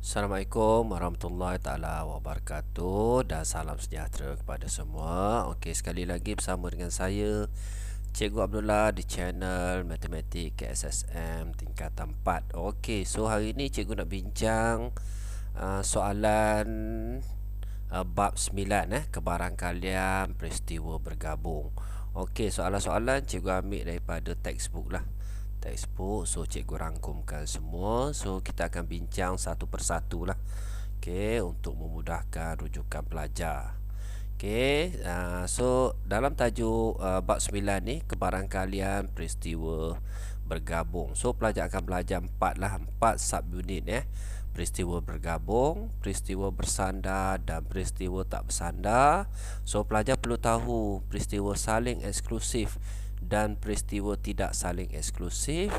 Assalamualaikum warahmatullahi taala wabarakatuh dan salam sejahtera kepada semua. Okey, sekali lagi bersama dengan saya Cikgu Abdullah di channel Matematik KSSM tingkatan 4. Okey, so hari ini cikgu nak bincang soalan bab 9 kebarangkalian peristiwa bergabung. Okey, soalan-soalan cikgu ambil daripada textbook lah. Textbook, so cikgu rangkumkan semua. So kita akan bincang satu persatu lah. Okey, untuk memudahkan rujukan pelajar. Okey, so dalam tajuk bab 9 ni kebarangkalian peristiwa bergabung. So pelajar akan belajar 4 lah, 4 subunit peristiwa bergabung, peristiwa bersandar dan peristiwa tak bersandar. So pelajar perlu tahu peristiwa saling eksklusif dan peristiwa tidak saling eksklusif,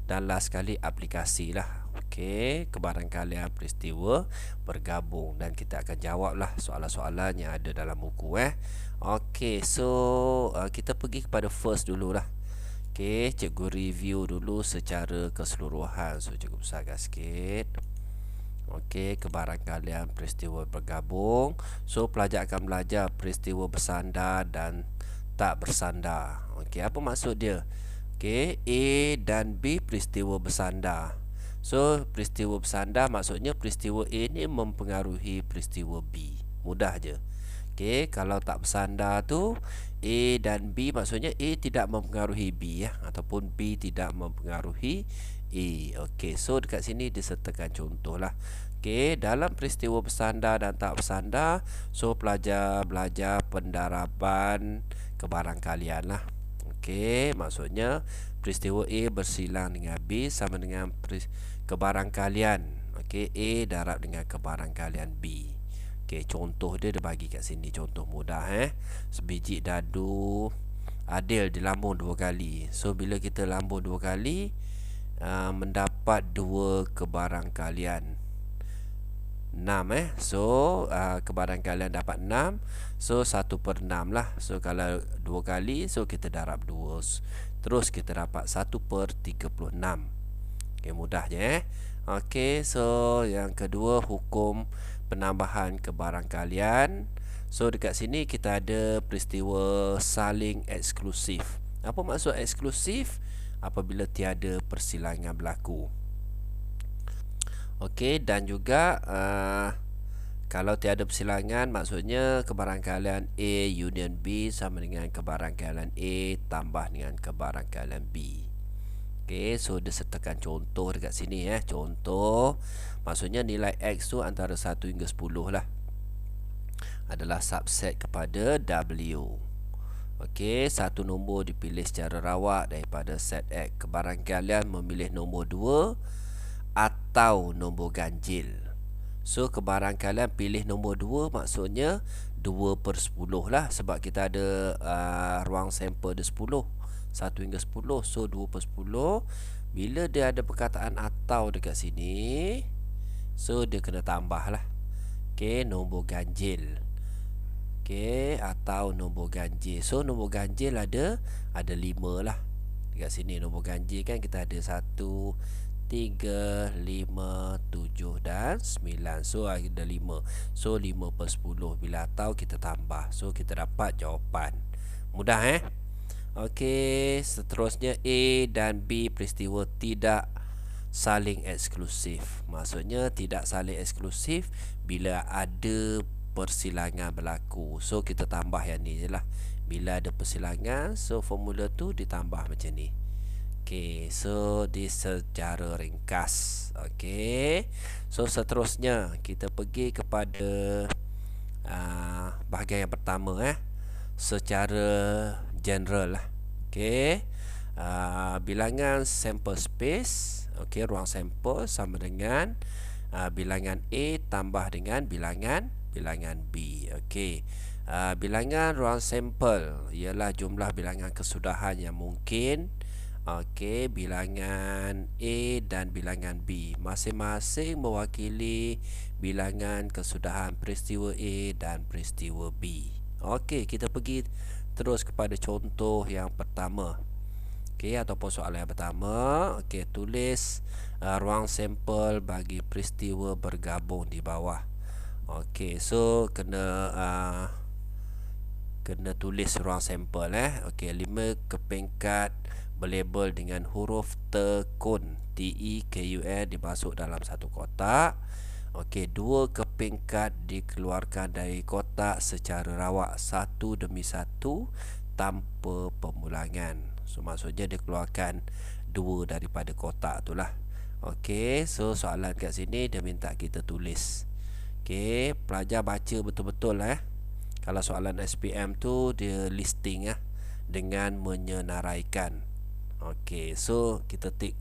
dan last sekali aplikasi lah. Okey, kebarangkalian peristiwa bergabung, dan kita akan jawablah soalan-soalan yang ada dalam buku Okey, so kita pergi kepada first dululah. Okey, cikgu review dulu secara keseluruhan. So cikgu besarkan sikit. Okey, kebarangkalian peristiwa bergabung. So pelajar akan belajar peristiwa bersandar dan tak bersandar. Okey, apa maksud dia? Okey, A dan B peristiwa bersandar. So peristiwa bersandar maksudnya peristiwa A ni mempengaruhi peristiwa B. Mudah je. Okey, kalau tak bersandar tu A dan B maksudnya A tidak mempengaruhi B ataupun B tidak mempengaruhi A. Okey, so dekat sini disertakan contoh lah. Okey, dalam peristiwa bersandar dan tak bersandar, so pelajar belajar pendaraban kebarangkalian lah. Okey, maksudnya peristiwa A bersilang dengan B sama dengan kebarangkalian. Okey, A darab dengan kebarangkalian B. Okey, contoh dia bagi kat sini, contoh mudah Sebiji dadu adil dilambung 2 kali. So bila kita lambung 2 kali, mendapat 2 kebarangkalian 6 So kebarangkalian dapat 6. So 1/6 lah. So kalau 2 kali, so kita darab 2, terus kita dapat 1/36. Okey, mudah je Okey, so yang kedua, hukum penambahan kebarangkalian. So dekat sini kita ada peristiwa saling eksklusif. Apa maksud eksklusif? Apabila tiada persilangan berlaku. Okey, dan juga kalau tiada persilangan, maksudnya kebarangkalian A union B sama dengan kebarangkalian A tambah dengan kebarangkalian B. Okey, so disertakan contoh dekat sini Contoh maksudnya nilai X tu antara 1 hingga 10 lah, adalah subset kepada W. Okey, satu nombor dipilih secara rawak daripada set X. Kebarangkalian memilih nombor 2 atau nombor ganjil. So kebarangkalian pilih nombor 2 maksudnya 2/10 lah, sebab kita ada ruang sampel dia 10, 1 hingga 10. So 2/10. Bila dia ada perkataan atau dekat sini, so dia kena tambah lah. Okey, nombor ganjil. Okey, atau nombor ganjil. So nombor ganjil ada 5 lah. Dekat sini nombor ganjil kan kita ada 1, 3, 5, 7 dan 9. So ada 5. So 5/10. Bila atau kita tambah, so kita dapat jawapan. Mudah Okey, seterusnya A dan B peristiwa tidak saling eksklusif. Maksudnya tidak saling eksklusif bila ada persilangan berlaku. So kita tambah yang ni je lah. Bila ada persilangan, so formula tu ditambah macam ni. Okey, so di secara ringkas. Okey, so seterusnya kita pergi kepada bahagian yang pertama secara general lah. Okey, bilangan sample space, okey, ruang sampel sama dengan bilangan A tambah dengan bilangan B. Okey, bilangan ruang sampel ialah jumlah bilangan kesudahan yang mungkin. Okey, bilangan A dan bilangan B masing-masing mewakili bilangan kesudahan peristiwa A dan peristiwa B. Okey, kita pergi terus kepada contoh yang pertama. Okey, ataupun soalan yang pertama. Okey, tulis ruang sampel bagi peristiwa bergabung di bawah. Okey, so kena tulis ruang sampel Okey, 5 kepingkat berlabel dengan huruf tekun TEKUN dimasuk dalam satu kotak. Okey, 2 kepingkat dikeluarkan dari kotak secara rawak satu demi satu tanpa pemulangan. So maksudnya dia keluarkan 2 daripada kotak tu lah. Okey, so soalan kat sini dia minta kita tulis. Okey, pelajar baca betul-betul Kalau soalan SPM tu dia listing dengan menyenaraikan. Okey, so kita take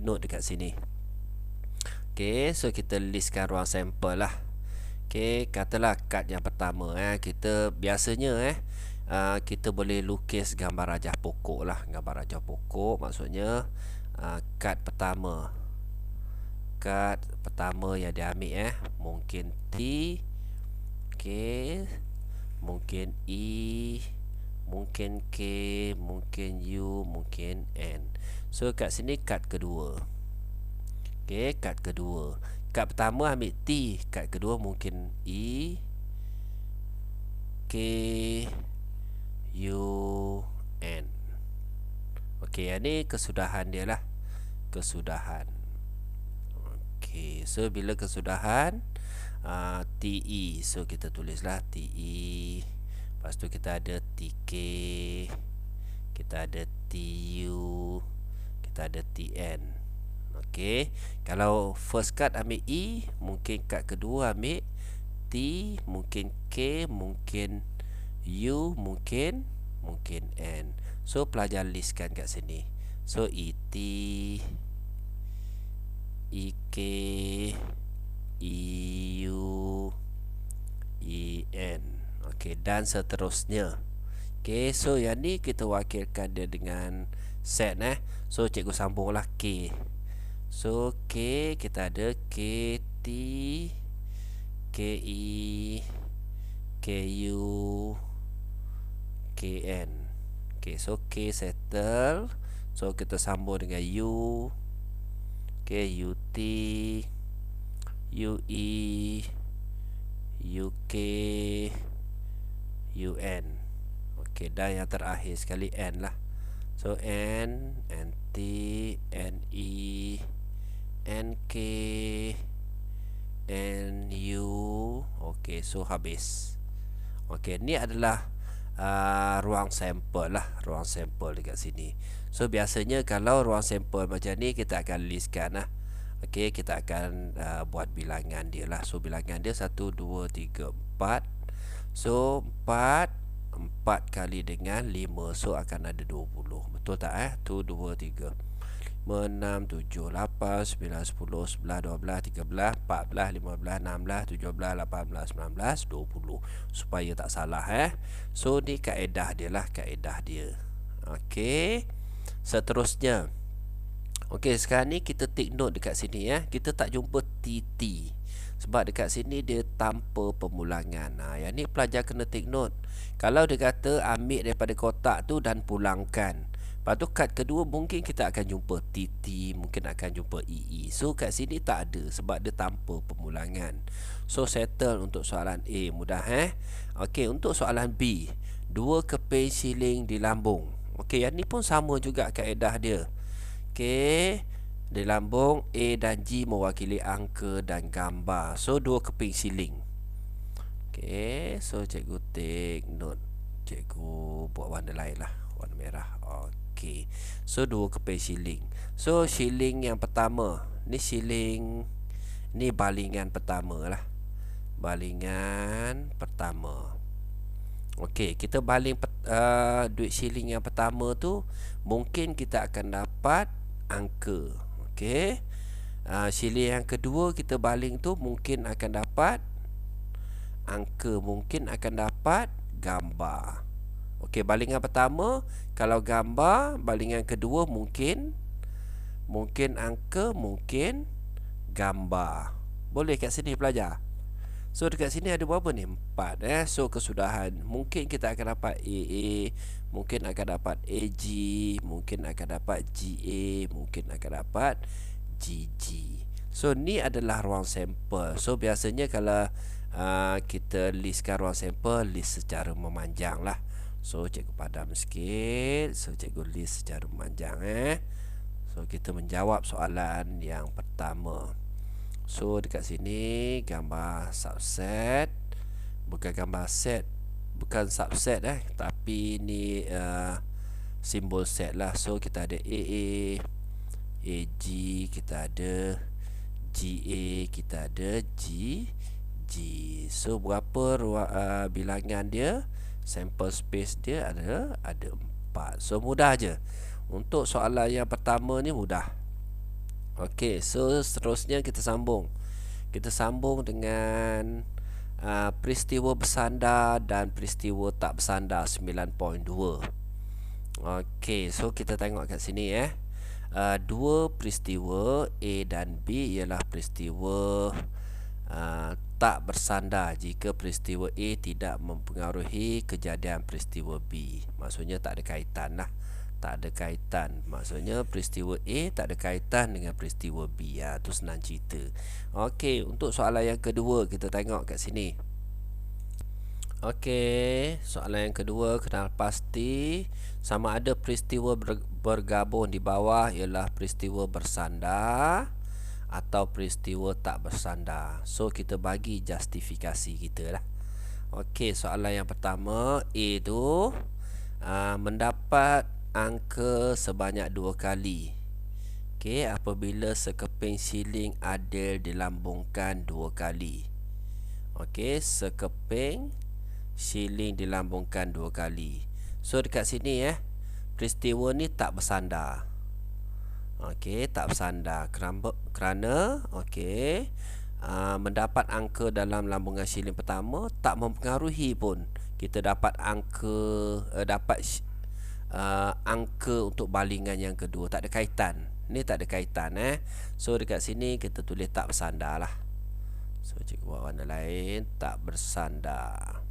note dekat sini. Okey, so kita listkan ruang sampel lah. Okey, katalah kad yang pertama kita biasanya kita boleh lukis gambar rajah pokok lah. Gambar rajah pokok maksudnya kad pertama. Kad pertama yang diambil mungkin T, okey, mungkin E, mungkin K, mungkin U, mungkin N. So kat sini kad kedua. Okey, kad kedua. Kad pertama ambil T, kad kedua mungkin E, K, U, N. Okey, yang ni kesudahan dia lah. Kesudahan. Okey, so bila kesudahan TE, so kita tulislah TE. Lepas tu kita ada TK, kita ada TU, kita ada TN. Okey, kalau first card ambil E, mungkin card kedua ambil T, mungkin K, mungkin U, mungkin N. So pelajar listkan kat sini. So ET, EK, EU, EN. Okey, dan seterusnya. Okey, so yang ni kita wakilkan dia dengan set So cikgu sambunglah K. So K kita ada KT, KE, KU, KN. Okey, so K settle. So kita sambung dengan U. Okey, UT, UE, UK, UN. Okey, dan yang terakhir sekali N lah. So N, NT, NE, NK, NU. Okey, so habis. Okey, ni adalah ruang sampel lah. Ruang sampel dekat sini. So biasanya kalau ruang sampel macam ni kita akan listkan lah. Okey, kita akan buat bilangan dia lah. So bilangan dia 1, 2, 3, 4. So 4 kali dengan 5. So akan ada 20. Betul tak 1, 2, 3, 5, 6, 7, 8, 9, 10, 11, 12, 13, 14, 15, 16, 17, 18, 19, 20. Supaya tak salah So ni kaedah dia lah. Kaedah dia. Okey, seterusnya. Okey, sekarang ni kita take note dekat sini Kita tak jumpa TT sebab dekat sini dia tanpa pemulangan. Yang ni pelajar kena take note. Kalau dia kata ambil daripada kotak tu dan pulangkan, lepas tu kad kedua mungkin kita akan jumpa TT, mungkin akan jumpa EE. So kat sini tak ada sebab dia tanpa pemulangan. So settle untuk soalan A. Mudah Okey, untuk soalan B, 2 keping siling di lambung. Okey, yang ni pun sama juga kaedah dia. Okey, di lambung A dan G mewakili angka dan gambar. So 2 keping siling. Okey, so cikgu take note. Cikgu buat warna lain lah, warna merah. Okey, so 2 keping siling. So siling yang pertama, ni siling, ni balingan pertama lah. Balingan pertama. Okey, kita baling duit siling yang pertama tu, mungkin kita akan dapat angka. Okey, siling yang kedua kita baling tu mungkin akan dapat angka, mungkin akan dapat gambar. Okey, balingan pertama kalau gambar, balingan kedua mungkin angka, mungkin gambar. Boleh kat sini pelajar. So dekat sini ada berapa ni? 4 So kesudahan, mungkin kita akan dapat AA, mungkin akan dapat AG, mungkin akan dapat GA, mungkin akan dapat GG. So ni adalah ruang sampel. So biasanya kalau kita listkan ruang sampel, list secara memanjang lah. So cikgu padam sikit. So cikgu list secara memanjang So kita menjawab soalan yang pertama. So dekat sini gambar subset, bukan gambar set, bukan subset tapi ni simbol set lah. So kita ada AA, AG, kita ada GA, kita ada GG. So berapa bilangan dia? Sample space dia ada 4. So mudah je. Untuk soalan yang pertama ni mudah. Okey, so seterusnya kita sambung. Kita sambung dengan peristiwa bersandar dan peristiwa tak bersandar 9.2. Okey, so kita tengok kat sini dua peristiwa A dan B ialah peristiwa tak bersandar jika peristiwa A tidak mempengaruhi kejadian peristiwa B. Maksudnya tak ada kaitan lah. Tak ada kaitan. Maksudnya peristiwa A tak ada kaitan dengan peristiwa B. Tu senang cerita. Okey, untuk soalan yang kedua kita tengok kat sini. Okey, soalan yang kedua, kenal pasti sama ada peristiwa bergabung di bawah ialah peristiwa bersandar atau peristiwa tak bersandar. So kita bagi justifikasi kita lah. Okey, soalan yang pertama, A tu mendapat angka sebanyak 2 kali. Okey, apabila sekeping siling adil dilambungkan 2 kali. Okey, sekeping siling dilambungkan 2 kali. So dekat sini peristiwa ni tak bersandar. Okey, tak bersandar kerana okey, mendapat angka dalam lambungan siling pertama tak mempengaruhi pun kita dapat angka angka untuk balingan yang kedua. Tak ada kaitan. Ni tak ada kaitan So dekat sini kita tulis tak bersandar lah. So cikgu buat warna lain, tak bersandar.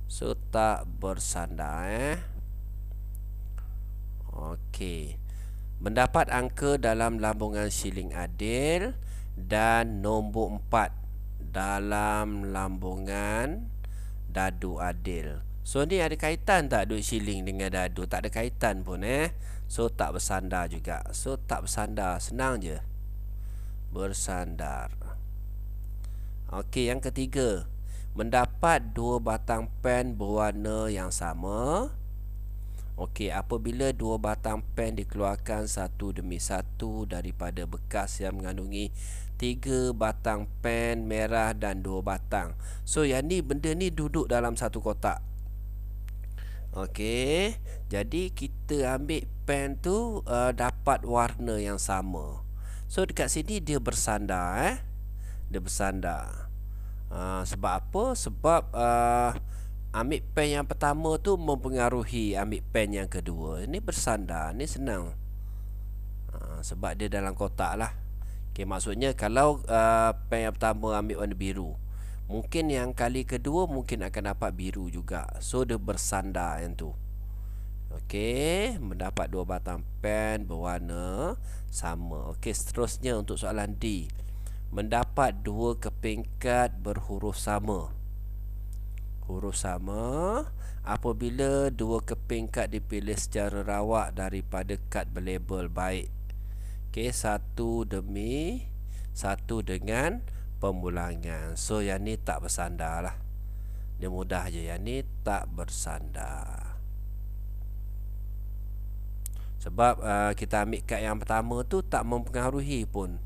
So tak bersandar Okey. Mendapat angka dalam lambungan siling adil dan nombor 4 dalam lambungan dadu adil. So ni ada kaitan tak duit siling dengan dadu? Tak ada kaitan pun So tak bersandar juga. So tak bersandar, senang je. Bersandar. Okey, yang ketiga, mendapat 2 batang pen berwarna yang sama. Okey, apabila 2 batang pen dikeluarkan satu demi satu daripada bekas yang mengandungi 3 batang pen merah dan 2 batang. So yang ni, benda ni duduk dalam satu kotak. Okey, jadi kita ambil pen tu dapat warna yang sama. So dekat sini dia bersandar Dia bersandar. Sebab apa? Sebab ambil pen yang pertama tu mempengaruhi ambil pen yang kedua. Ini bersandar, ni senang. Sebab dia dalam kotak lah. Okey, maksudnya kalau pen yang pertama ambil warna biru, mungkin yang kali kedua mungkin akan dapat biru juga. So dia bersandar yang tu. Okey, mendapat 2 batang pen berwarna sama. Okey, seterusnya untuk soalan D, mendapat 2 keping kad berhuruf sama. Huruf sama apabila 2 keping kad dipilih secara rawak daripada kad berlabel baik. Okey, satu demi satu dengan pemulangan. So yang ni tak bersandar lah. Dia mudah je, yang ni tak bersandar. Sebab kita ambil kad yang pertama tu tak mempengaruhi pun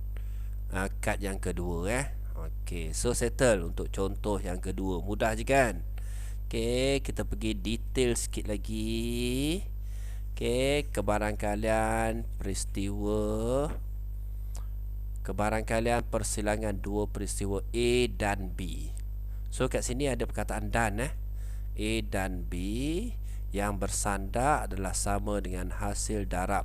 kad yang kedua Okey, so settle untuk contoh yang kedua. Mudah je kan? Okey, kita pergi detail sikit lagi. Okey, kebarangkalian persilangan 2 peristiwa A dan B. So kat sini ada perkataan dan A dan B yang bersandar adalah sama dengan hasil darab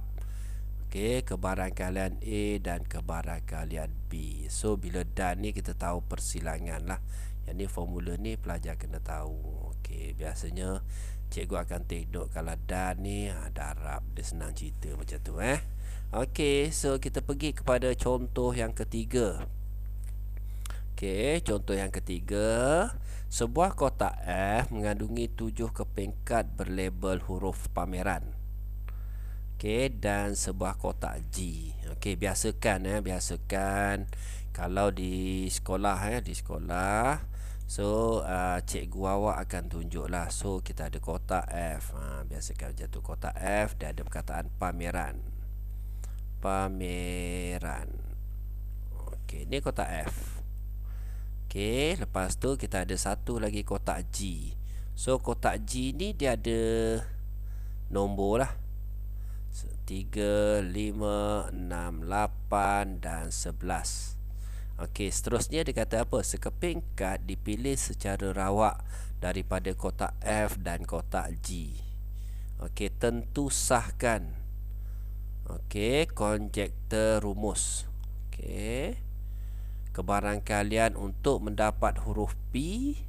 kebarangkalian A dan kebarangkalian B. So bila dan ni kita tahu persilangan lah Yang ni formula ni pelajar kena tahu. Okey, biasanya cikgu akan tengok kalau dan ni darab, dia senang cerita macam tu Okey, so kita pergi kepada contoh yang ketiga. Okey, contoh yang ketiga. Sebuah kotak F mengandungi 7 kepingkat berlabel huruf pameran. Okey, dan sebuah kotak G. Okey, biasakan kalau di sekolah so cikgu awak akan tunjuklah. So kita ada kotak F. Biasakan macam tu, kotak F dia ada perkataan pameran. Okey, ni kotak F. Okey, lepas tu kita ada satu lagi kotak G. So kotak G ni dia ada nombor lah, 3, 5, 6, 8 dan 11. Okey, seterusnya dia kata apa? Sekeping kad dipilih secara rawak daripada kotak F dan kotak G. Okey, tentu sahkan. Okey, konjektor rumus. Okey, kebarangkalian untuk mendapat huruf P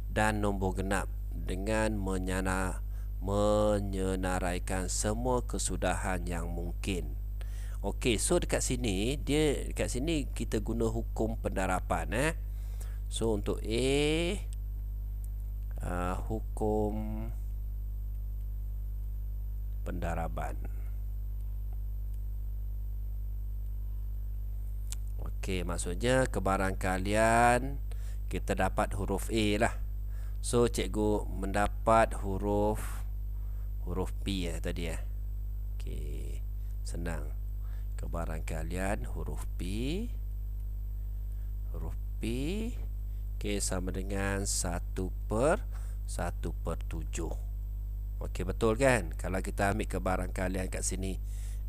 dan nombor genap dengan menyenaraikan semua kesudahan yang mungkin. Okey, so dekat sini kita guna hukum pendarapan So untuk A, hukum pendaraban. Okey, maksudnya kebarangkalian kita dapat huruf A lah. So cikgu mendapat huruf P tadi Okey, senang. Kebarangkalian huruf P Okey, sama dengan 1/7. Okey, betul kan? Kalau kita ambil kebarangkalian kat sini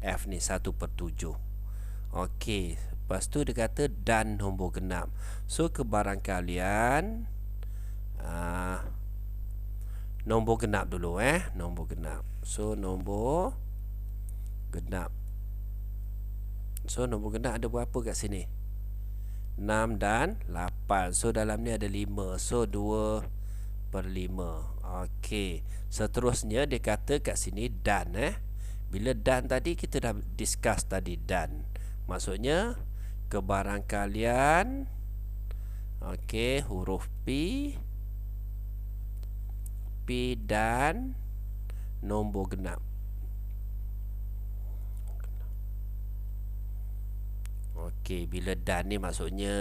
F ni 1/7. Okey, lepas tu dia kata dan nombor genap. So kebarangkalian nombor genap dulu nombor genap. So nombor genap. So nombor genap ada berapa kat sini? 6 dan 8. So dalam ni ada 5. So 2/5. Okey, seterusnya dia kata kat sini dan bila dan tadi kita dah discuss tadi dan. Maksudnya kebarangkalian huruf P dan nombor genap. Okey, bila dan ni maksudnya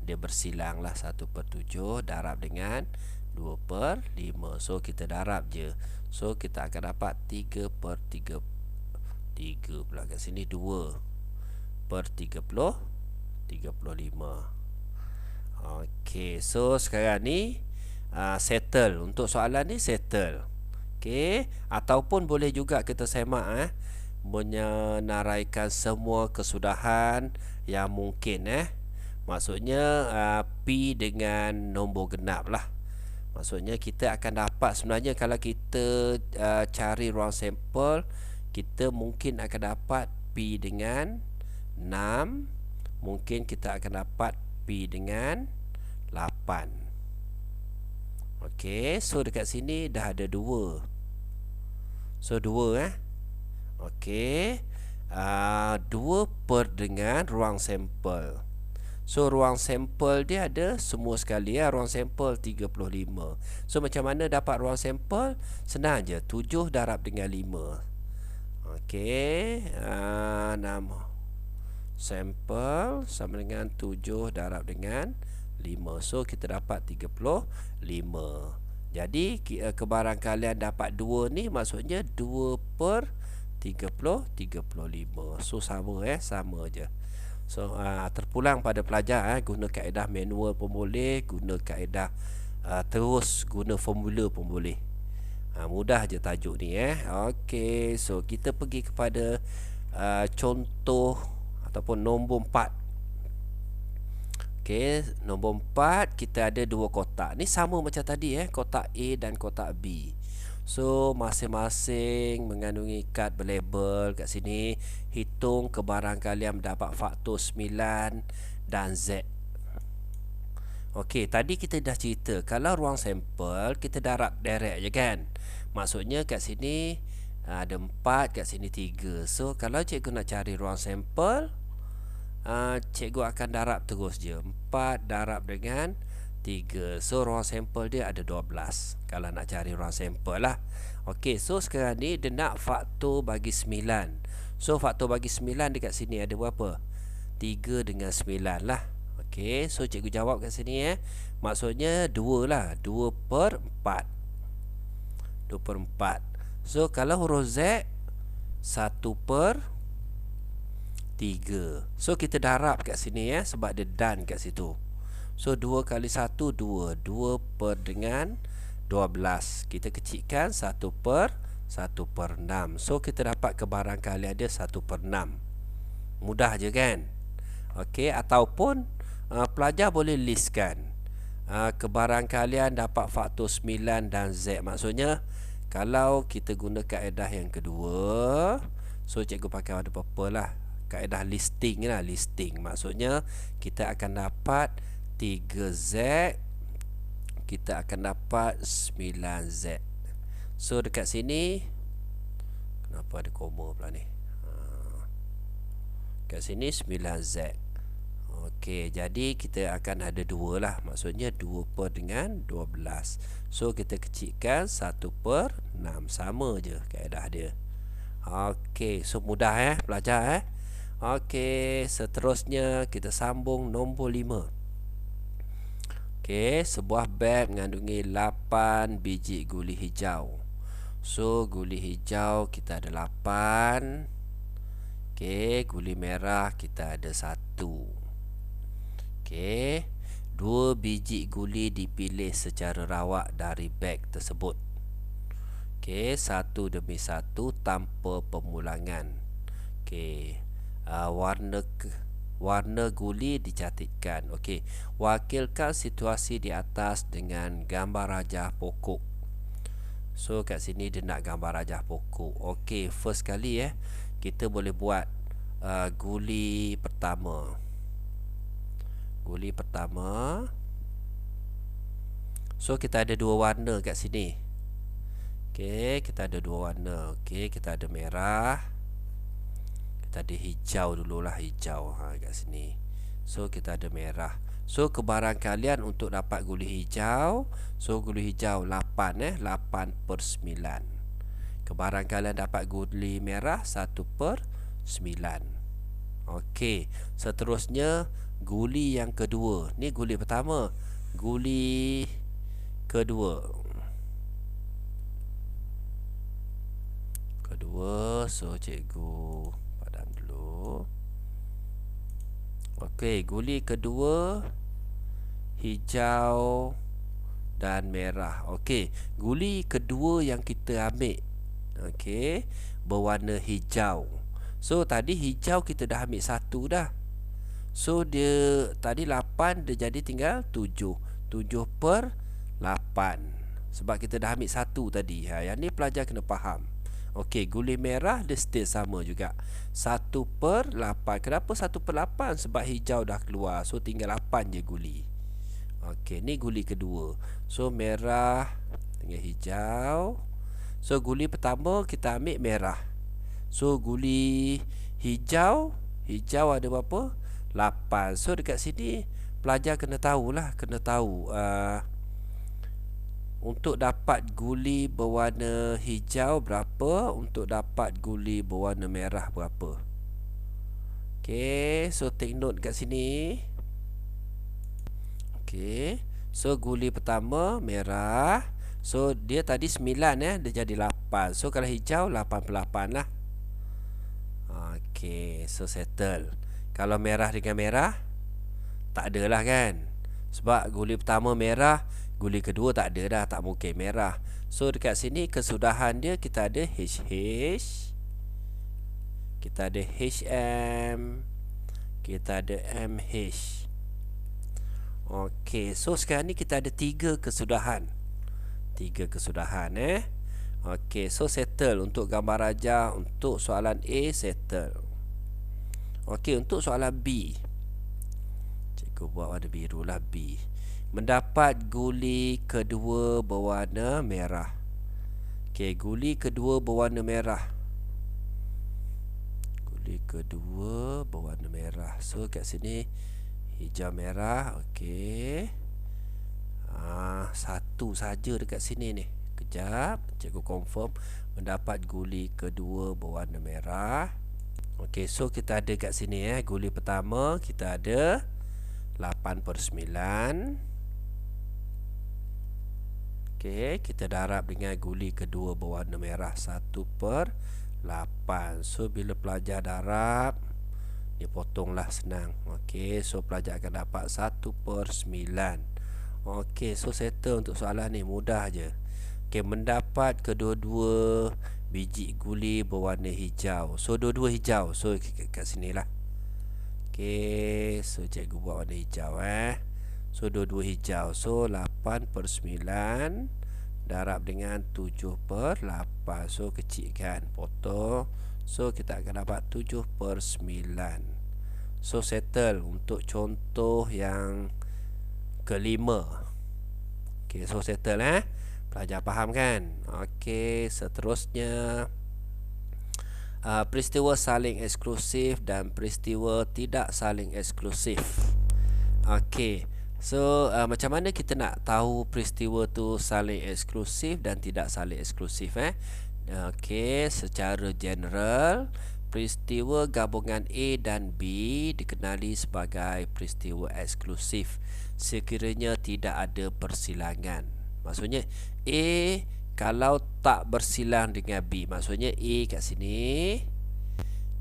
dia bersilang lah, 1/7 darab dengan 2/5. So kita darab je. So kita akan dapat 3/3 pula kat sini, 2/35. Okey, so sekarang ni settle. Untuk soalan ni settle. Okey, ataupun boleh juga kita semak menyenaraikan semua kesudahan yang mungkin Maksudnya P dengan nombor genap lah. Maksudnya kita akan dapat sebenarnya kalau kita cari ruang sampel, kita mungkin akan dapat P dengan 6, mungkin kita akan dapat P dengan 8. Okey, so dekat sini dah ada 2. So 2 Okey, 2 per dengan ruang sampel. So ruang sampel dia ada semua sekali ruang sampel 35. So macam mana dapat ruang sampel? Senang je, 7 darab dengan 5. Okey, 6 sampel sama dengan 7 darab dengan 5. So kita dapat 35. Jadi kebarangkalian dapat 2 ni maksudnya 2/35. So sama sama je. So terpulang pada pelajar guna kaedah manual pun boleh, guna kaedah terus guna formula pun boleh. Mudah je tajuk ni Okey, so kita pergi kepada contoh ataupun nombor 4. Okey, nombor 4 kita ada 2 kotak. Ni sama macam tadi kotak A dan kotak B. So masing-masing mengandungi kad berlabel kat sini. Hitung kebarangkalian mendapat faktor 9 dan Z. Okey, tadi kita dah cerita kalau ruang sampel kita darab direct je kan. Maksudnya kat sini ada 4, kat sini 3. So kalau cikgu nak cari ruang sampel, cikgu akan darab terus je. 4 darab dengan 3. So ruang sampel dia ada 12. Kalau nak cari ruang sampel lah. Okey, so sekarang ni dia nak faktor bagi 9. So faktor bagi 9 dekat sini ada berapa? 3 dengan 9 lah. Okey, so cikgu jawab kat sini maksudnya 2 lah. 2 per 4. 2 per 4. So kalau huruf Z 1 per 3. So kita darab kat sini sebab dia dan kat situ. So 2 kali 1 2. 2 per dengan 12. Kita kecilkan 1 per 1 per 6. So kita dapat kebarangkalian dia 1 per 6. Mudah je kan? Okey, ataupun pelajar boleh listkan kebarangkalian dapat faktor 9 dan Z. Maksudnya kalau kita guna kaedah yang kedua, so cikgu pakai warna purple lah, kaedah listing lah. Listing maksudnya kita akan dapat 3Z, kita akan dapat 9Z. So dekat sini kenapa ada koma pula ni? Kat sini 9Z. Okey, jadi kita akan ada 2 lah. Maksudnya 2 per dengan 12. So kita kecilkan 1 per 6. Sama je kaedah dia. Okey, so mudah pelajar Okey, seterusnya kita sambung nombor 5. Okey, sebuah beg mengandungi 8 biji guli hijau. So guli hijau kita ada 8. Okey, guli merah kita ada 1. Okey, 2 biji guli dipilih secara rawak dari beg tersebut. Okey, satu demi satu tanpa pemulangan. Okey, warna guli dicantikkan. Okey, wakilkan situasi di atas dengan gambar rajah pokok. So kat sini dia nak gambar rajah pokok. Okey, first kali kita boleh buat guli pertama. Guli pertama. So kita ada 2 warna kat sini. Okey, kita ada 2 warna. Okey, kita ada merah. Kita ada hijau dululah, hijau kat sini. So kita ada merah. So kebarangkalian untuk dapat guli hijau, so guli hijau 8 8 per 9. Kebarangkalian dapat guli merah 1 per 9. Okey, seterusnya guli yang kedua. Ni guli pertama. Guli kedua. So cikgu padam dulu. Okey, guli kedua hijau dan merah. Okey, guli kedua yang kita ambil berwarna hijau. So tadi hijau kita dah ambil 1 dah. So dia tadi 8, dia jadi tinggal 7. 7 per 8. Sebab kita dah ambil 1 tadi. Yang ni pelajar kena faham. Okey, guli merah dia still sama juga. 1 per 8. Kenapa 1 per 8? Sebab hijau dah keluar. So tinggal 8 je guli. Okey, ni guli kedua. So merah dengan hijau. So guli pertama kita ambil merah. So guli hijau ada berapa? 8. So dekat sini pelajar kena tahulah, untuk dapat guli berwarna hijau berapa, untuk dapat guli berwarna merah berapa. Okey, so take note kat sini. Okey, so guli pertama merah. So dia tadi 9 dia jadi 8. So kalau hijau 8/8 lah. Okey, so settle. Kalau merah dengan merah tak ada lah kan. Sebab guli pertama merah, guli kedua tak ada dah, tak mungkin merah. So dekat sini kesudahan dia kita ada HH, kita ada HM, kita ada MH. Okey, so sekarang ni kita ada 3 kesudahan. 3 kesudahan Okey, so settle untuk gambar rajah. Untuk soalan A settle. Okey, untuk soalan B, cikgu buat warna biru lah B. mendapat guli kedua berwarna merah. Okey, guli kedua berwarna merah. Guli kedua berwarna merah. So kat sini hijau merah. Okey. Satu saja dekat sini ni. Kejap, cikgu confirm mendapat guli kedua berwarna merah. Okey, so kita ada kat sini guli pertama kita ada 8/9. Okey, kita darab dengan guli kedua berwarna merah 1/8. So bila pelajar darab, dia potonglah senang. Okey, so pelajar akan dapat 1/9. Okey, so settle untuk soalan ni, mudah je. Okey, mendapat kedua-dua biji guli berwarna hijau. So dua-dua hijau. So kat sinilah. Okey, so cikgu buat warna hijau So dua-dua hijau. So 8/9 darab dengan 7/8. So kecil kan, potong. So kita akan dapat 7/9. So settle untuk contoh yang kelima. Okey, so settle pelajar faham kan? Okey, seterusnya peristiwa saling eksklusif dan peristiwa tidak saling eksklusif. Okey, so macam mana kita nak tahu peristiwa tu saling eksklusif dan tidak saling eksklusif Okey, secara general peristiwa gabungan A dan B dikenali sebagai peristiwa eksklusif sekiranya tidak ada persilangan. Maksudnya A kalau tak bersilang dengan B, maksudnya A kat sini,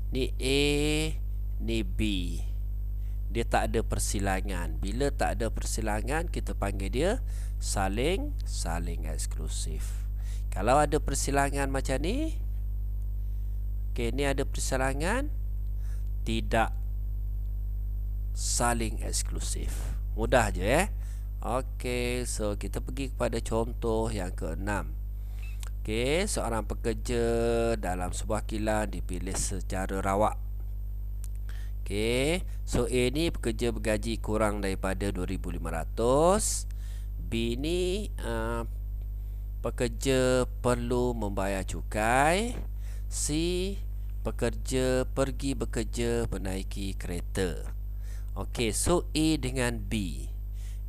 ni A, ni B, dia tak ada persilangan. Bila tak ada persilangan, kita panggil dia saling eksklusif. Kalau ada persilangan macam ni, okey, ni ada persilangan, tidak saling eksklusif. Mudah je Okey, so kita pergi kepada contoh yang ke-6. Okey, seorang pekerja dalam sebuah kilang dipilih secara rawak. Okey, so A ni pekerja bergaji kurang daripada 2,500. B ni pekerja perlu membayar cukai. C pekerja pergi bekerja menaiki kereta. Okey, so A dengan B.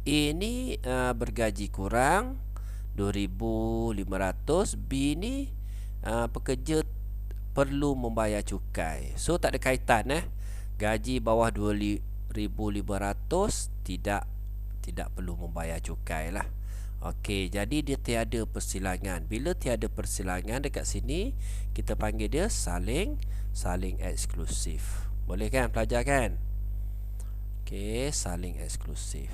A ni bergaji kurang 2,500. B ni pekerja perlu membayar cukai. So tak ada kaitan gaji bawah 2,500 tidak perlu membayar cukai lah. Okey, jadi dia tiada persilangan. Bila tiada persilangan dekat sini, kita panggil dia saling eksklusif. Boleh kan pelajar kan? Okey, saling eksklusif.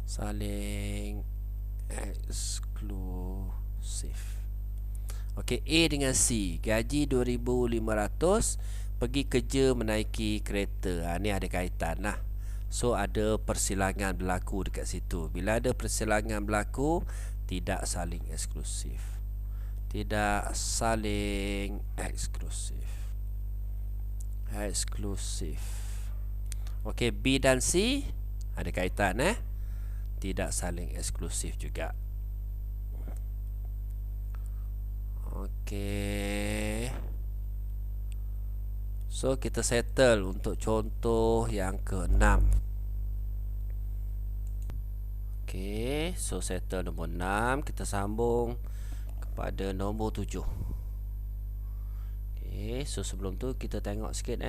Saling eksklusif. Okey, A dengan C, gaji 2,500, pergi kerja menaiki kereta. Ni ada kaitan lah. So ada persilangan berlaku dekat situ. Bila ada persilangan berlaku, tidak saling eksklusif. Tidak saling eksklusif. Eksklusif. Okey, B dan C ada kaitan tidak saling eksklusif juga. Okey. So kita settle untuk contoh yang ke-6. Okey, so settle nombor 6, kita sambung kepada nombor 7. Okey, so sebelum tu kita tengok sikit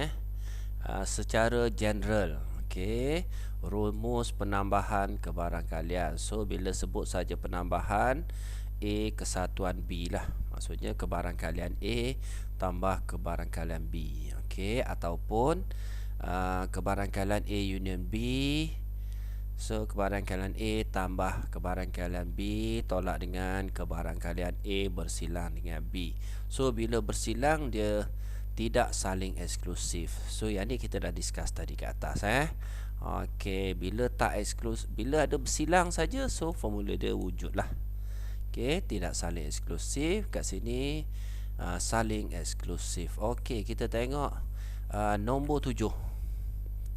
secara general. Okey, rumus penambahan kebarangkalian. So bila sebut saja penambahan A kesatuan B lah. Maksudnya kebarangkalian A tambah kebarangkalian B. Okey, ataupun kebarangkalian A union B. So kebarangkalian A tambah kebarangkalian B tolak dengan kebarangkalian A bersilang dengan B. So bila bersilang dia tidak saling eksklusif. So yang ni kita dah discuss tadi kat atas Okey, bila tak eksklusif, bila ada bersilang saja, so formula dia wujud lah. Okey, tidak saling eksklusif. Kat sini saling eksklusif. Okey, kita tengok nombor 7.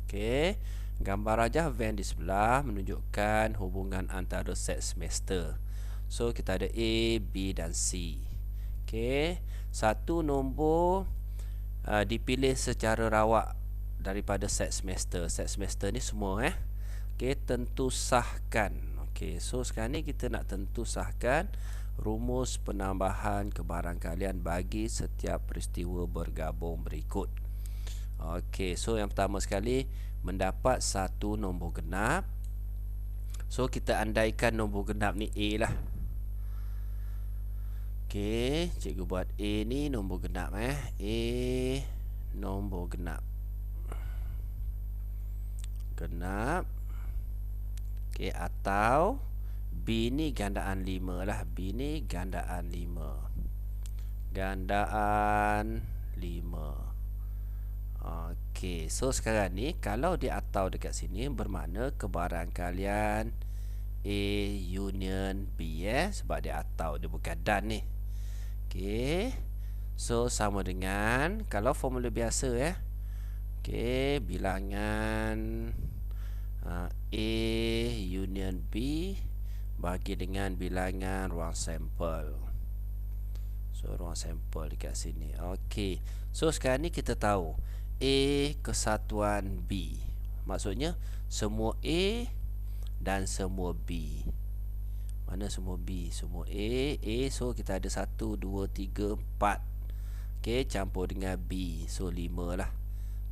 Okey, Gambar rajah Venn di sebelah menunjukkan hubungan antara set semester. So kita ada A, B dan C. Okey, satu nombor dipilih secara rawak daripada set semester. Set semester ni semua Okey, tentu sahkan. Okey, so sekarang ni kita nak tentu sahkan rumus penambahan kebarangkalian bagi setiap peristiwa bergabung berikut. Okey, so yang pertama sekali mendapat satu nombor genap. So kita andaikan nombor genap ni A lah. Okey, cikgu buat A ni nombor genap A nombor genap. Genap. Okey, atau B ni gandaan 5 lah. B ni gandaan 5. Gandaan 5. Okey, so sekarang ni kalau dia atau dekat sini bermakna kebarangkalian A union B sebab dia atau, dia bukan dan ni. Okey, so sama dengan kalau formula biasa Okey, bilangan A union B bagi dengan bilangan ruang sampel. So ruang sampel dekat sini. Okey, so sekarang ni kita tahu A kesatuan B, maksudnya semua A dan semua B. Mana semua B? Semua A. So kita ada 1, 2, 3, 4. Okey, campur dengan B. So 5 lah.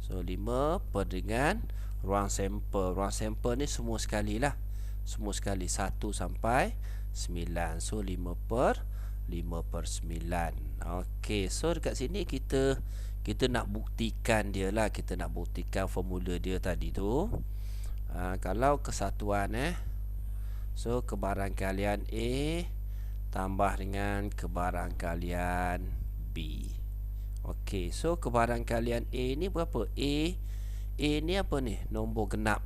So 5 per dengan ruang sampel. Ruang sampel ni semua sekali lah. Semua sekali 1 sampai 9. So 5 per 9. Okey, so dekat sini kita nak buktikan dia lah. Kita nak buktikan formula dia tadi tu. Kalau kesatuan so kebarangkalian A tambah dengan kebarangkalian B. Okey, so kebarangkalian A ni berapa? A ni apa ni? Nombor genap.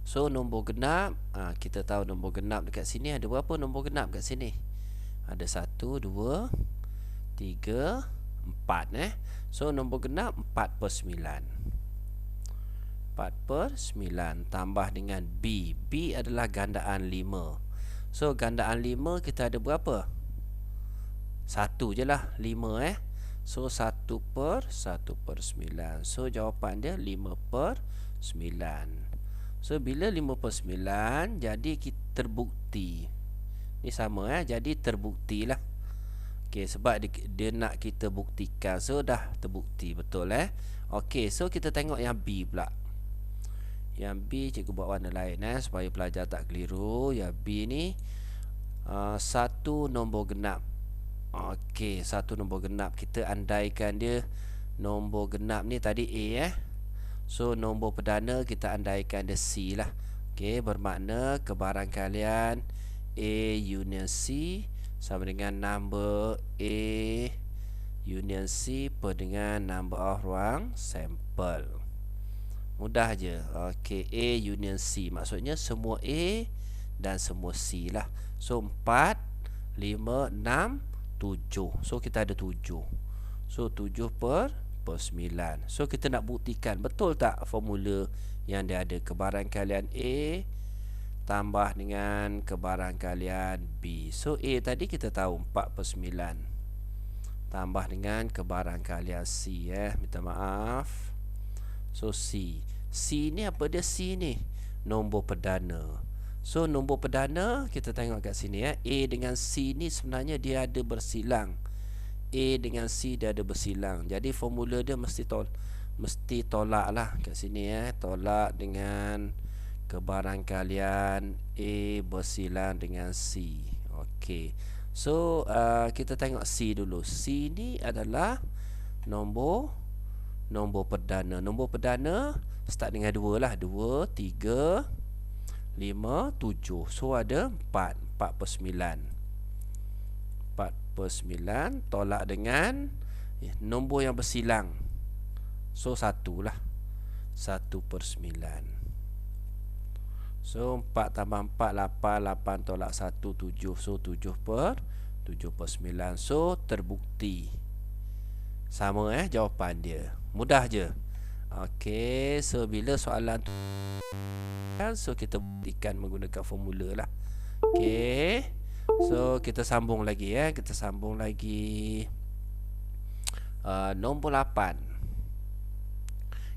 So nombor genap, kita tahu nombor genap dekat sini ada berapa nombor genap kat sini? Ada 1, 2, 3, 4 So nombor genap 4 per 9. 4 per 9 tambah dengan B. B adalah gandaan 5. So gandaan 5 kita ada berapa? 1 je lah, 5 So 1 per 9. So jawapan dia 5 per 9. So bila 5 per 9 jadi kita terbukti. Ni sama jadi terbukti lah. Okey, sebab dia nak kita buktikan. So dah terbukti betul Okey, so kita tengok yang B pula. Yang B cikgu buat warna lain supaya pelajar tak keliru. Yang B ni satu nombor genap. Okey, satu nombor genap. Kita andaikan dia nombor genap ni tadi A So nombor perdana kita andaikan dia C lah. Okey, bermakna kebarangkalian A union C sama dengan number A union C per dengan number of ruang sampel. Mudah je. Okey, A union C maksudnya semua A dan semua C lah. So 4, 5, 6, 7. So kita ada 7. So 7 per 9. So kita nak buktikan betul tak formula yang dia ada. Kebarangkalian A tambah dengan kebarangkalian B. So A tadi kita tahu 4 per 9 tambah dengan kebarangkalian C minta maaf. So C ni apa dia? C ni nombor perdana. So nombor perdana kita tengok kat sini A dengan C ni sebenarnya dia ada bersilang. A dengan C dia ada bersilang. Jadi formula dia mesti tolak lah kat sini tolak dengan kebarangkalian A bersilang dengan C. Okey. So kita tengok C dulu. C ni adalah nombor perdana. Nombor perdana start dengan 2 lah. 2, 3, 5, 7. So ada 4 per 9. 4 per 9 tolak dengan nombor yang bersilang. So 1 lah. 1 per 9. So 4 tambah 4 8, 8 tolak 1 7. So 7 per 9. So terbukti. Sama jawapan dia. Mudah je. Okey, so bila soalan tu kan. So kita buktikan menggunakan formula lah. Okey. So kita sambung lagi ya. Kita sambung lagi nombor 8.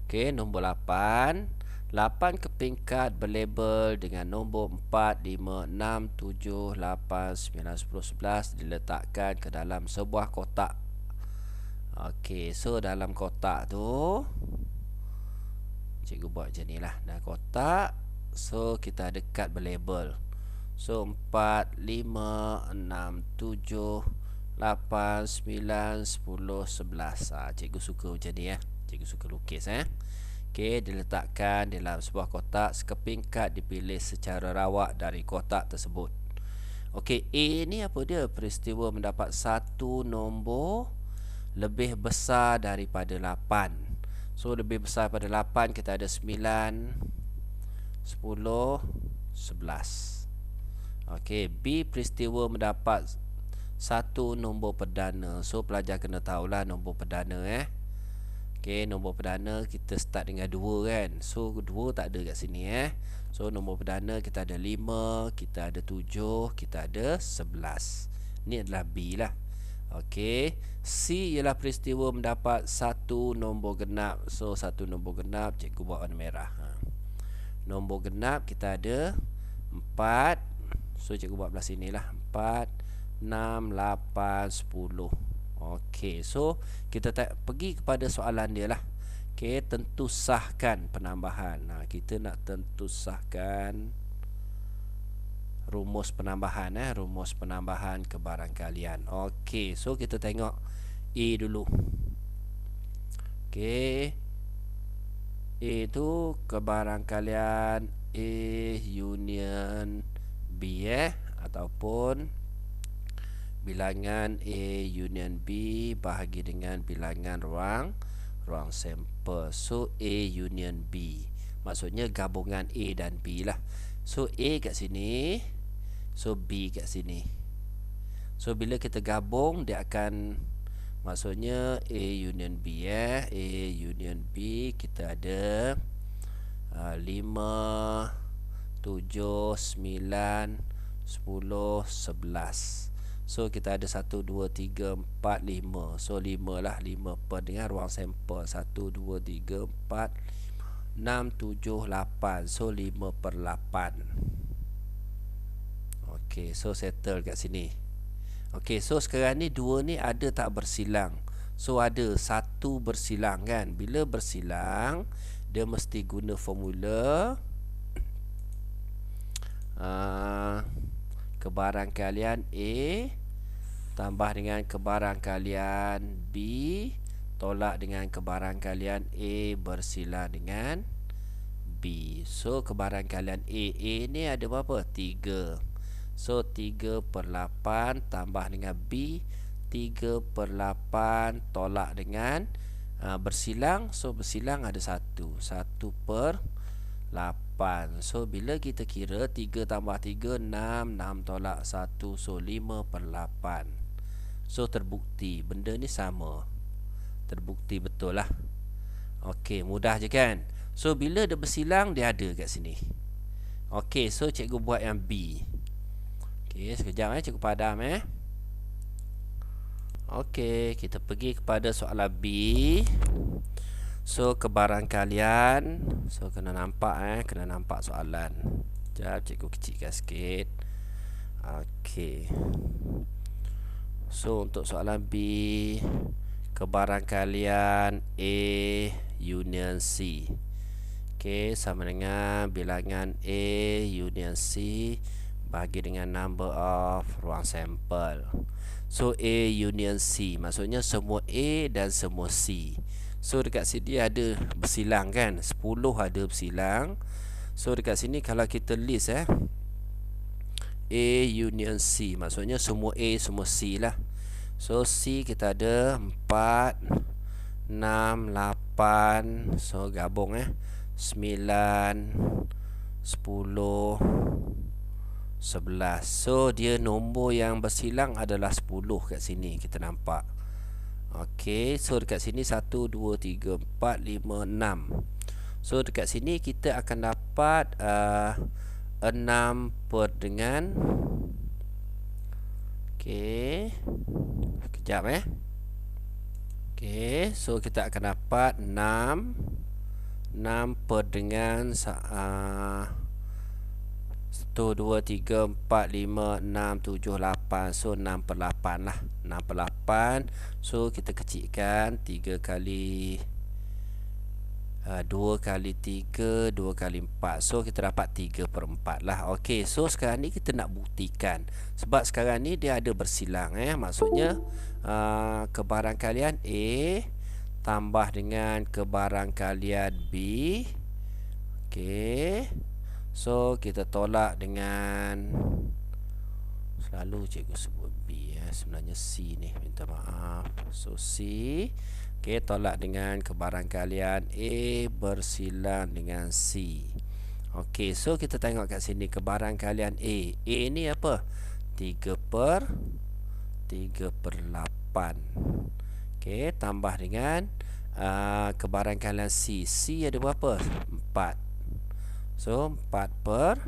Okey, nombor 8. 8 kepingkat berlabel dengan nombor 4, 5, 6, 7, 8, 9, 10, 11 diletakkan ke dalam sebuah kotak. Okey, so dalam kotak tu cikgu buat macam ni lah. Dalam kotak, so kita ada kad berlabel. So 4, 5, 6, 7, 8, 9, 10, 11. Cikgu suka macam ni ya. Cikgu suka lukis Okey, diletakkan dalam sebuah kotak. Sekeping kad dipilih secara rawak dari kotak tersebut. Okey, A ni apa dia? Peristiwa mendapat satu nombor lebih besar daripada 8. So lebih besar daripada 8 kita ada 9, 10, 11. Okey, B peristiwa mendapat satu nombor perdana. So pelajar kena tahulah nombor perdana Okey, nombor perdana kita start dengan 2 kan. So 2 tak ada kat sini So nombor perdana kita ada 5, kita ada 7, kita ada 11. Ni adalah B lah. Okey, C ialah peristiwa mendapat satu nombor genap. So satu nombor genap cikgu buat warna merah. Nombor genap kita ada 4. So cikgu buat belah sini lah. 4, 6, 8, 10. Okey, so kita pergi kepada soalan dia lah. Okey, tentu sahkan penambahan. Kita nak tentu sahkan rumus penambahan rumus penambahan kebarangkalian. Okey, so kita tengok A dulu. Okey, A tu kebarangkalian A union B ataupun bilangan A union B bahagi dengan bilangan ruang sampel. So A union B maksudnya gabungan A dan B lah. So A kat sini, so B kat sini. So bila kita gabung dia akan maksudnya A union B A union B kita ada 5, 7, 9, 10, 11. So kita ada 1, 2, 3, 4, 5. So 5 lah. 5 per dengan ruang sampel 1, 2, 3, 4, 6, 7, 8. So 5 per 8. Okey, so settle kat sini. Okey, so sekarang ni 2 ni ada tak bersilang? So ada 1 bersilang kan. Bila bersilang dia mesti guna formula kebarangkalian A tambah dengan kebarangkalian B tolak dengan kebarangkalian A bersilang dengan B. So kebarangkalian A ni ada berapa? 3. So 3 per 8 tambah dengan B 3 per 8 tolak dengan bersilang. So bersilang ada 1 per 8. So bila kita kira 3 tambah 3 6, 6 tolak 1. So 5 per 8. So terbukti benda ni sama. Terbukti betul lah. Okey, mudah je kan. So bila dia bersilang dia ada kat sini. Okey, so cikgu buat yang B. Okey, sekejap cikgu padam Okey, kita pergi kepada soalan B. So kebarangkalian, so kena nampak kena nampak soalan. Sekejap cikgu kecilkan sikit. Okey. So untuk soalan B, kebarangkalian A union C. Okey, sama dengan bilangan A union C bagi dengan number of ruang sampel. So A union C maksudnya semua A dan semua C. So dekat sini ada bersilang kan, 10 ada bersilang. So dekat sini kalau kita list A union C maksudnya semua A semua C lah. So C kita ada 4, 6, 8. So gabung 9, 10, 11. So dia nombor yang bersilang adalah 10 kat sini kita nampak. Okey, so dekat sini 1, 2, 3, 4, 5, 6. So dekat sini kita akan dapat 6 per dengan okey, sekejap okey, so kita akan dapat 6 per dengan 1, 2, 3, 4, 5, 6, 7, 8. So 6 per 8 lah, 6 per 8. So kita kecilkan 3 kali 2 kali 3, 2 kali 4. So kita dapat 3 per 4 lah. Okey, so sekarang ni kita nak buktikan. Sebab sekarang ni dia ada bersilang maksudnya kebarangkalian A tambah dengan kebarangkalian B. Okey, so kita tolak dengan, selalu cikgu sebut B sebenarnya C ni, minta maaf. So C, okey, tolak dengan kebarangkalian A bersilang dengan C. Okey, so kita tengok kat sini kebarangkalian A. A ni apa? 3 per 8. Okey, tambah dengan kebarangkalian C. C ada berapa? 4. So 4 per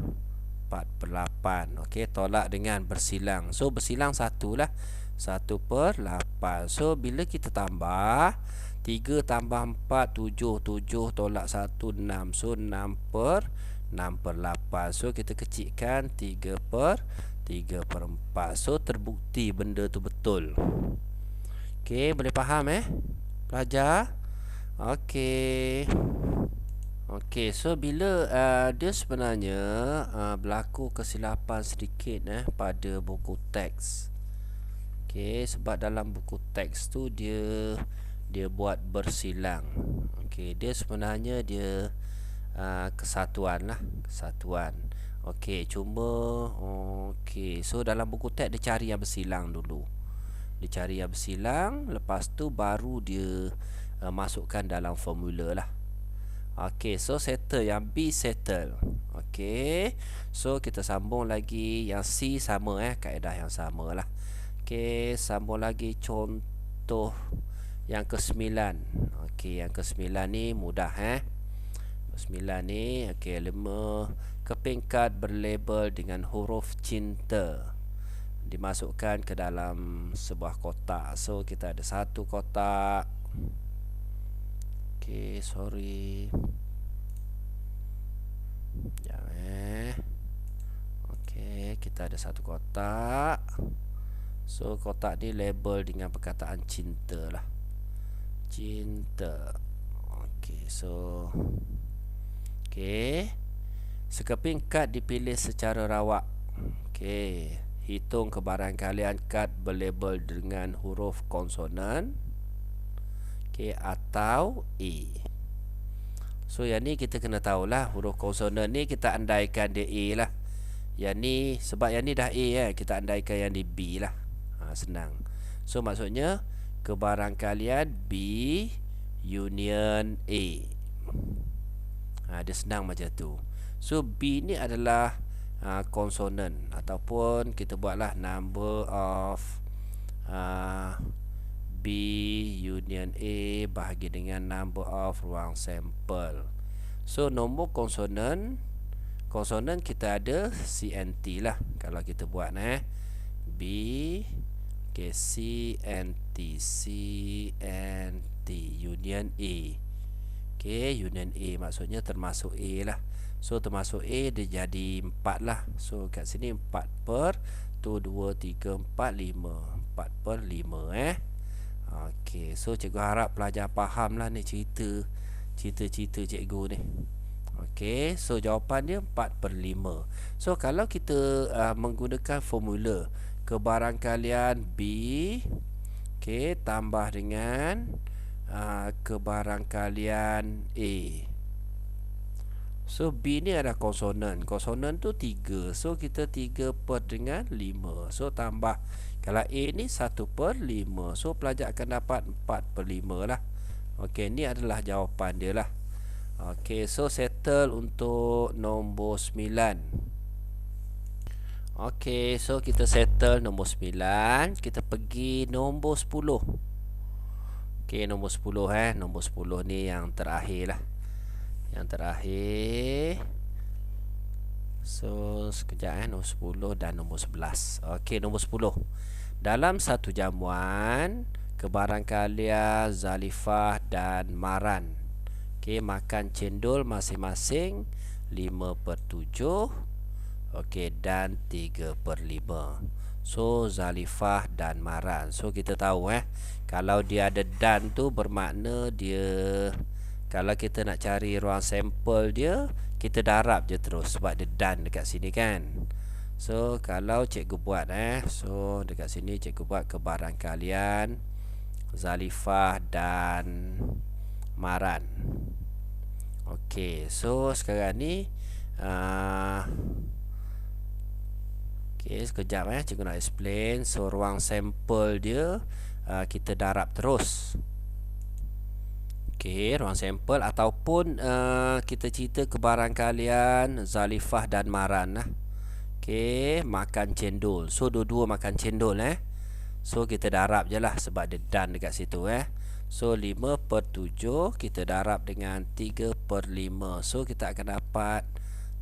8. Okey, tolak dengan bersilang. So bersilang 1 lah, 1 per 8. So bila kita tambah 3 tambah 4, 7. 7 tolak 1, 6. So 6 per 8. So kita kecilkan 3 per 4. So terbukti benda tu betul. Okey, boleh faham pelajar? Okey. Okey, so bila dia sebenarnya berlaku kesilapan sedikit pada buku teks. Okey, sebab dalam buku teks tu dia buat bersilang. Okey, dia sebenarnya dia kesatuan lah, kesatuan. Okey, cuma okey, so dalam buku teks dia cari yang bersilang dulu. Dia cari yang bersilang, lepas tu baru dia masukkan dalam formula lah. Okey, so settle yang B, settle. Okey, so kita sambung lagi yang C, sama kaedah yang sama lah. Okey, sambung lagi contoh yang ke-9. Okey, yang ke-9 ni mudah ke-9 ni, okey, 5 kepingkat berlabel dengan huruf cinta dimasukkan ke dalam sebuah kotak. So kita ada satu kotak. Okey, sorry. Jangan okey, kita ada satu kotak. So kotak ni label dengan perkataan cinta lah. Cinta. Okey, so okey, sekeping kad dipilih secara rawak. Okey, hitung kebarangkalian kad berlabel dengan huruf konsonan atau A. So yang ni kita kena tahulah, huruf konsonan ni kita andaikan dia A lah. Yang ni sebab yang ni dah A kita andaikan yang di B lah. Senang. So maksudnya kebarangkalian B union A. Dia senang macam tu. So B ni adalah konsonan, ataupun kita buatlah number of B union A bahagi dengan number of ruang sampel. So nombor konsonan kita ada CNT lah. Kalau kita buat B CNT union A. Union A maksudnya termasuk A lah. So termasuk A dia jadi 4 lah. So kat sini 4 per 2, 3, 4, 5. 4 per 5 Okey, so cikgu harap pelajar faham lah ni cerita cikgu ni. Okey, so jawapan dia 4 per 5. So kalau kita menggunakan formula kebarangkalian B tambah dengan kebarangkalian A. So B ni ada konsonan. Konsonan tu 3. So kita 3 per dengan 5. So tambah, kalau A ni 1 per 5. So pelajar akan dapat 4 per 5 lah. Okey, ni adalah jawapan dia lah. Okey, so settle untuk nombor 9. Okey, so kita settle nombor 9. Kita pergi nombor 10. Okey, nombor 10 nombor 10 ni yang terakhir lah. Yang terakhir. So sekejap nombor 10 dan nombor 11. Okey, nombor 10. Dalam satu jamuan, kebarangkalian Zalifah dan Maran, okey, makan cendol masing-masing 5/7, okey, dan 3/5. So Zalifah dan Maran. So kita tahu kalau dia ada dan tu bermakna dia, kalau kita nak cari ruang sampel dia, kita darab je terus sebab dia dan dekat sini kan. So kalau cikgu buat so dekat sini cikgu buat kebarangkalian Zalifah dan Maran. Okey, so sekarang ni okey, sekejap cikgu nak explain. So ruang sampel dia kita darab terus. Okey, ruang sampel ataupun kita cerita kebarangkalian Zalifah dan Maran lah. Okey, makan cendol. So dua-dua makan cendol So kita darab je lah sebab dia dan dekat situ So 5/7 kita darab dengan 3/5. So kita akan dapat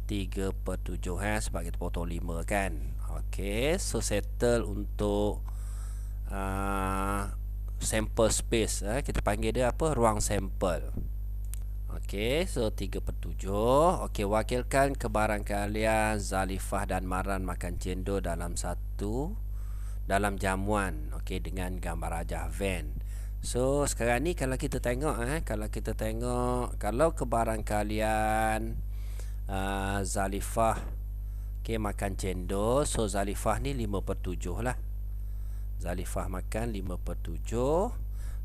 3/7 sebab kita potong 5 kan. Okey, so settle untuk sample space kita panggil dia apa? Ruang sampel. Okey, so 3/7. Okey, wakilkan kebarangkalian Zalifah dan Maran makan cendol dalam jamuan, okey, dengan gambar rajah van. So sekarang ni kalau kita tengok kalau kebarangkalian Zalifah okey makan cendol, so Zalifah ni 5/7 lah. Zalifah makan 5/7.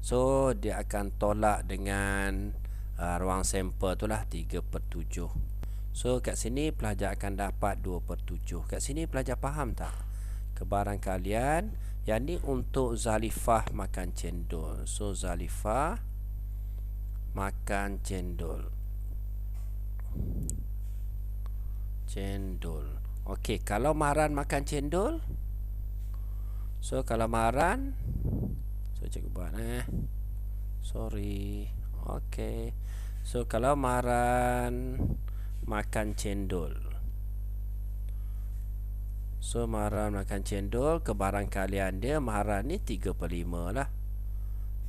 So dia akan tolak dengan ruang sampel tu lah 3/7. So kat sini pelajar akan dapat 2/7. Kat sini pelajar faham tak? Kebarangkalian yang ni untuk Zalifah makan cendol. So Zalifah makan cendol. Okey, kalau Maran makan cendol, so kalau Maran, so cikgu buat sorry. Okey, so kalau Maran makan cendol, so Maran makan cendol, kebarangkalian dia Maran ni 3/5 lah.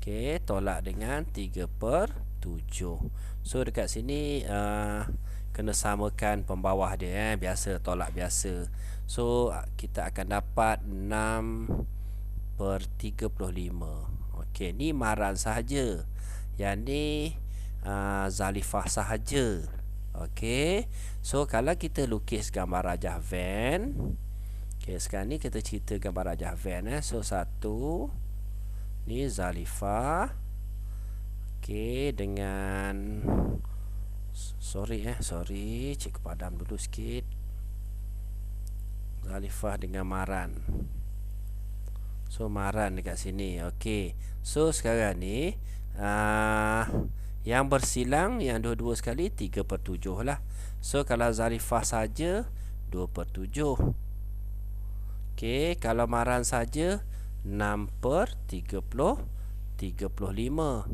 Okey, tolak dengan 3/7. So dekat sini kena samakan pembawah dia biasa tolak biasa. So kita akan dapat 6/35. Okey, ni Maran sahaja. Yang ni Zalifah sahaja. Okey, so kalau kita lukis gambar rajah van. Okey, sekarang ni kita cerita gambar rajah van So satu ni Zalifah, okey, dengan sorry cikgu padam dulu sikit. Zalifah dengan Maran. So Maran dekat sini. Okey, so sekarang ni yang bersilang yang dua-dua sekali 3/7 lah. So kalau Zalifah saja 2/7. Okey, kalau Maran saja 6/35.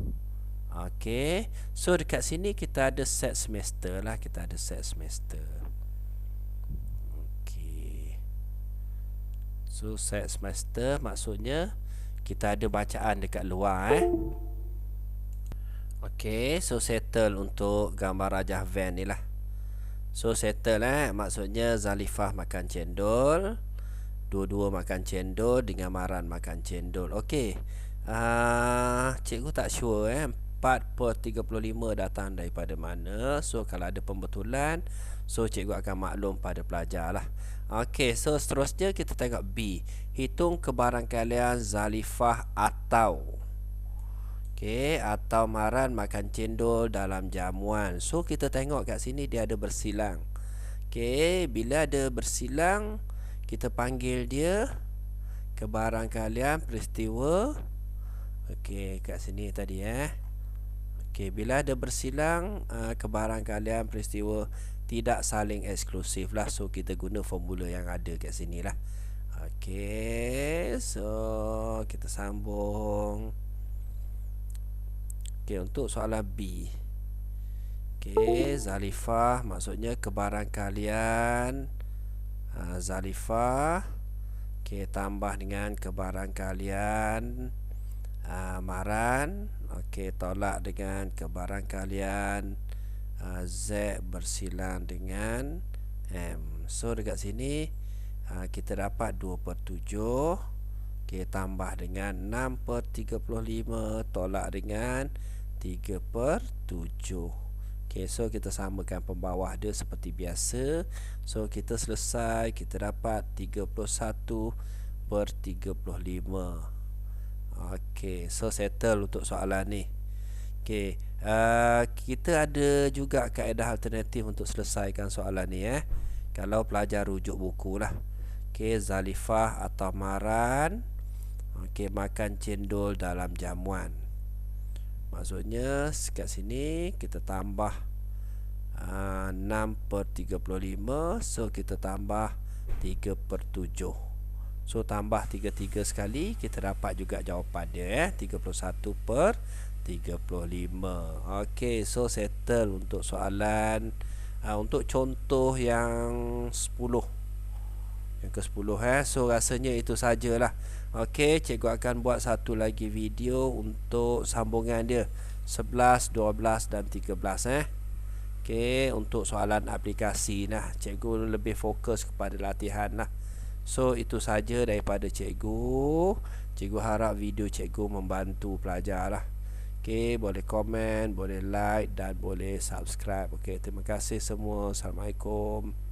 Okey, so dekat sini kita ada set semester lah. Kita ada set semester. Okey, so set semester maksudnya kita ada bacaan dekat luar Okey, so settle untuk gambar rajah van ni lah. So settle maksudnya Zalifah makan cendol, dua-dua makan cendol dengan Maran makan cendol. Okey, cikgu tak sure 4/35 datang daripada mana. So kalau ada pembetulan, so cikgu akan maklum pada pelajar lah. Okey, so seterusnya kita tengok B. Hitung kebarangkalian Zalifah atau Maran makan cendol dalam jamuan. So kita tengok kat sini dia ada bersilang. Okey, bila ada bersilang, kita panggil dia kebarangkalian peristiwa. Okey, kat sini tadi Okey, bila ada bersilang kebarangkalian peristiwa tidak saling eksklusif lah. So kita guna formula yang ada kat sini lah. Okey, so kita sambung. Okey, untuk soalan B, Okey, Zalifah maksudnya kebarangkalian. Zalifah. Okey, tambah dengan kebarangkalian. Maran. Okey, tolak dengan kebarangkalian. Z bersilang dengan M. So dekat sini kita dapat 2/7. Okey, tambah dengan 6/35 tolak dengan 3/7. Okey, so kita samakan pembawah dia seperti biasa. So kita selesai, kita dapat 31/35. Okey, so settle untuk soalan ni. Okey, kita ada juga kaedah alternatif untuk selesaikan soalan ni kalau pelajar rujuk buku lah. Okey, Zalifah atau Maran makan cendol dalam jamuan. Maksudnya kat sini kita tambah 6/35. So kita tambah 3/7. So tambah 3 sekali, kita dapat juga jawapan dia 31/35. Okey, so settle untuk soalan untuk contoh yang 10. Yang ke-10 So rasanya itu sajalah. Okey, cikgu akan buat satu lagi video untuk sambungan dia 11, 12 dan 13 Okey, untuk soalan aplikasi lah. Cikgu lebih fokus kepada latihan lah. So itu saja daripada cikgu. Cikgu harap video cikgu membantu pelajar lah. Okey, boleh komen, boleh like dan boleh subscribe. Okey, terima kasih semua. Assalamualaikum.